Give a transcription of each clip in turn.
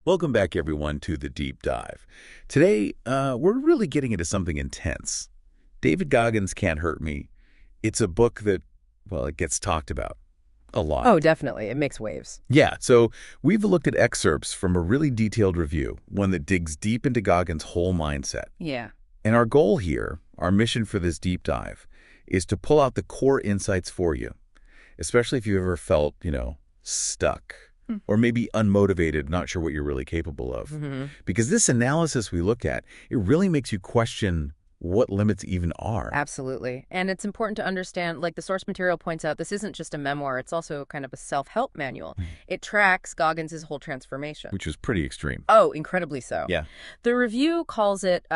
Welcome back, everyone, to The Deep Dive. Today, we're really getting into something intense. David Goggins' Can't Hurt Me. It's a book that, well, it gets talked about a lot. Oh, definitely. It makes waves. Yeah, so we've looked at excerpts from a really detailed review, one that digs deep into Goggins' whole mindset. Yeah. And our goal here, our mission for this deep dive, is to pull out the core insights for you, especially if you've ever felt, stuck. Or maybe unmotivated, not sure what you're really capable of. Because this analysis we look at, it really makes you question what limits even are. Absolutely. And it's important to understand, like the source material points out, this isn't just a memoir, it's also kind of a self-help manual. It tracks Goggins' whole transformation. Which was pretty extreme. Oh, incredibly so. Yeah. The review calls it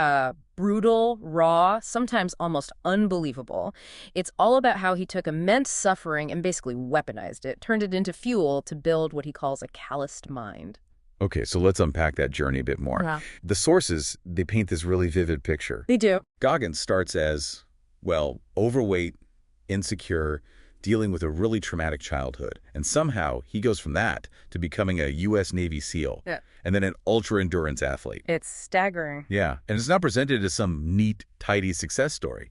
brutal, raw, sometimes almost unbelievable. It's all about how he took immense suffering and basically weaponized it, turned it into fuel to build what he calls a calloused mind. Okay, so let's unpack that journey a bit more. Yeah. The sources, they paint this really vivid picture. They do. Goggins starts as, well, overweight, insecure, dealing with a really traumatic childhood. And somehow he goes from that to becoming a U.S. Navy SEAL. Yeah. And then an ultra-endurance athlete. It's staggering. Yeah, and it's not presented as some neat, tidy success story.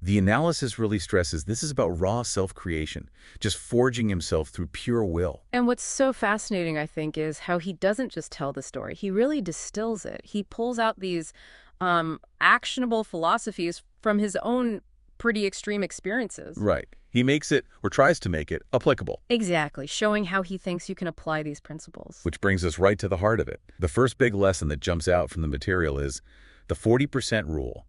The analysis really stresses this is about raw self-creation, just forging himself through pure will. And what's so fascinating, I think, is how he doesn't just tell the story. He really distills it. He pulls out these actionable philosophies from his own pretty extreme experiences. Right. He makes it, or tries to make it, applicable. Exactly, showing how he thinks you can apply these principles. Which brings us right to the heart of it. The first big lesson that jumps out from the material is the 40% rule.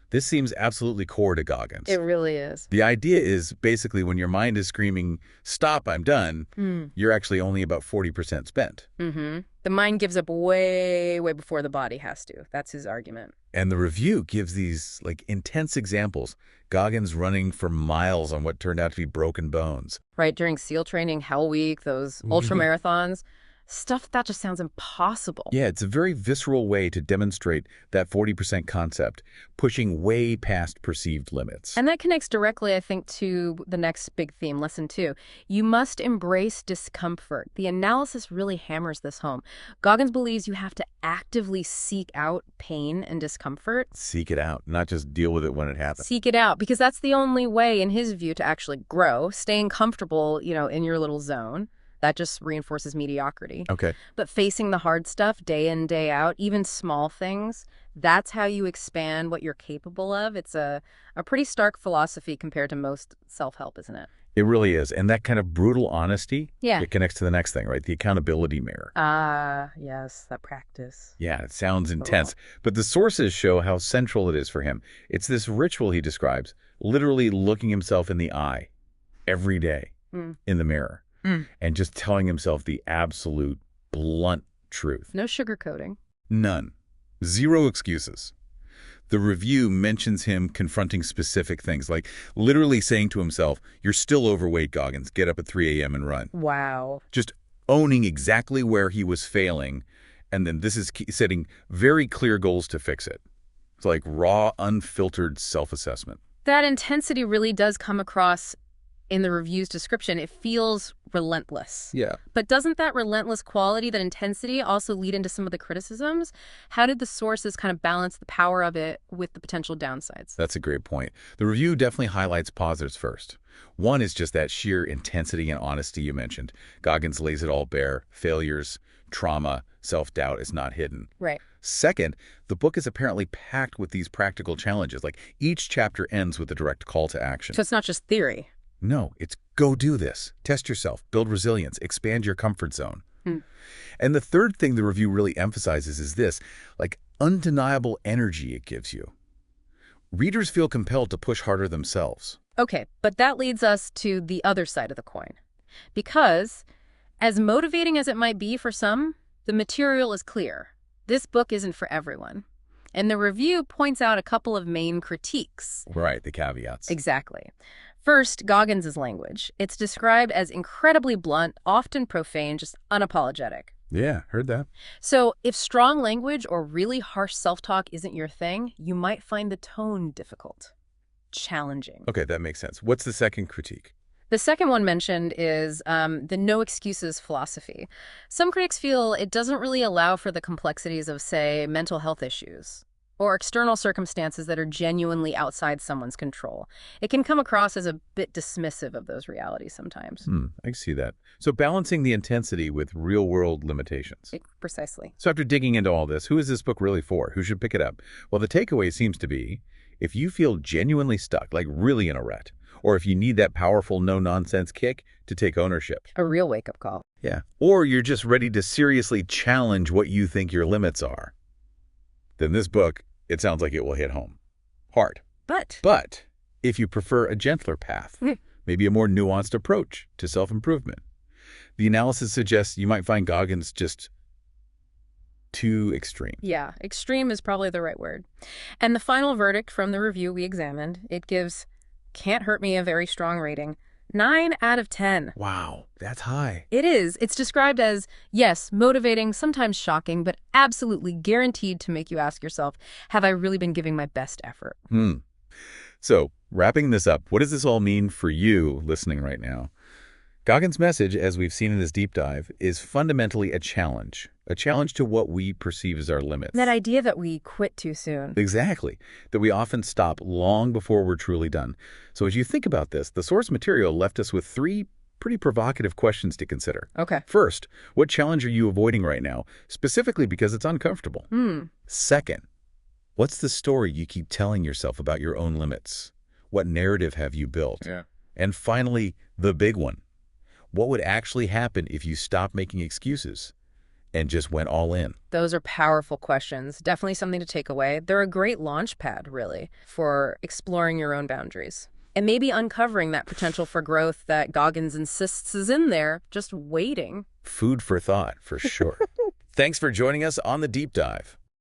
This seems absolutely core to Goggins. It really is. The idea is basically when your mind is screaming, stop, I'm done, you're actually only about 40% spent. The mind gives up way before the body has to. That's his argument. And the review gives these intense examples. Goggins running for miles on what turned out to be broken bones. Right, during SEAL training, Hell Week, those ultra marathons. Stuff that just sounds impossible. Yeah, it's a very visceral way to demonstrate that 40% concept, pushing way past perceived limits. And that connects directly, I think, to the next big theme, lesson 2. You must embrace discomfort. The analysis really hammers this home. Goggins believes you have to actively seek out pain and discomfort. Seek it out, not just deal with it when it happens. Seek it out, because that's the only way, in his view, to actually grow, staying comfortable, in your little zone. That just reinforces mediocrity. Okay. But facing the hard stuff day in, day out, even small things, that's how you expand what you're capable of. It's a pretty stark philosophy compared to most self-help, isn't it? It really is. And that kind of brutal honesty, Yeah. it connects to the next thing, right? The accountability mirror. Yes, that practice. Yeah, it sounds intense. But the sources show how central it is for him. It's this ritual he describes, literally looking himself in the eye every day in the mirror. And just telling himself the absolute blunt truth. No sugarcoating. None. Zero excuses. The review mentions him confronting specific things, like literally saying to himself, you're still overweight, Goggins. Get up at 3 a.m. and run. Wow. Just owning exactly where he was failing. And then this is setting very clear goals to fix it. It's like raw, unfiltered self-assessment. That intensity really does come across in the review's description. It feels relentless. Yeah. But doesn't that relentless quality, that intensity, also lead into some of the criticisms? How did the sources kind of balance the power of it with the potential downsides? That's a great point. The review definitely highlights positives first. One is just that sheer intensity and honesty you mentioned. Goggins lays it all bare. Failures, trauma, self-doubt is not hidden. Right. Second, the book is apparently packed with these practical challenges. Like each chapter ends with a direct call to action. So it's not just theory. No, it's go do this. Test yourself, build resilience, expand your comfort zone. And the third thing the review really emphasizes is this, undeniable energy it gives you. Readers feel compelled to push harder themselves. Okay, but that leads us to the other side of the coin. Because, as motivating as it might be for some, the material is clear. This book isn't for everyone. And the review points out a couple of main critiques. Right, the caveats. Exactly. First, Goggins' language. It's described as incredibly blunt, often profane, just unapologetic. Yeah, heard that. So if strong language or really harsh self-talk isn't your thing, you might find the tone difficult, challenging. Okay, that makes sense. What's the second critique? The second one mentioned is the no excuses philosophy. Some critics feel it doesn't really allow for the complexities of, say, mental health issues or external circumstances that are genuinely outside someone's control. It can come across as a bit dismissive of those realities sometimes. I can see that. So balancing the intensity with real-world limitations. Precisely. So after digging into all this, who is this book really for? Who should pick it up? Well, the takeaway seems to be, if you feel genuinely stuck, like really in a rut, or if you need that powerful no-nonsense kick to take ownership. A real wake-up call. Yeah. Or you're just ready to seriously challenge what you think your limits are. Then this book, it sounds like it will hit home. Hard. But if you prefer a gentler path, maybe a more nuanced approach to self-improvement, the analysis suggests you might find Goggins just too extreme. Yeah, extreme is probably the right word. And the final verdict from the review we examined, it gives Can't Hurt Me a very strong rating. 9 out of 10. Wow, that's high. It is. It's described as, yes, motivating, sometimes shocking, but absolutely guaranteed to make you ask yourself, have I really been giving my best effort? So, wrapping this up, what does this all mean for you listening right now? Goggins' message, as we've seen in this deep dive, is fundamentally a challenge to what we perceive as our limits. That idea that we quit too soon. Exactly, that we often stop long before we're truly done. So as you think about this, the source material left us with 3 pretty provocative questions to consider. Okay. First, what challenge are you avoiding right now, specifically because it's uncomfortable? Second, what's the story you keep telling yourself about your own limits? What narrative have you built? And finally, the big one. What would actually happen if you stopped making excuses and just went all in? Those are powerful questions. Definitely something to take away. They're a great launch pad, really, for exploring your own boundaries. And maybe uncovering that potential for growth that Goggins insists is in there, just waiting. Food for thought, for sure. Thanks for joining us on The Deep Dive.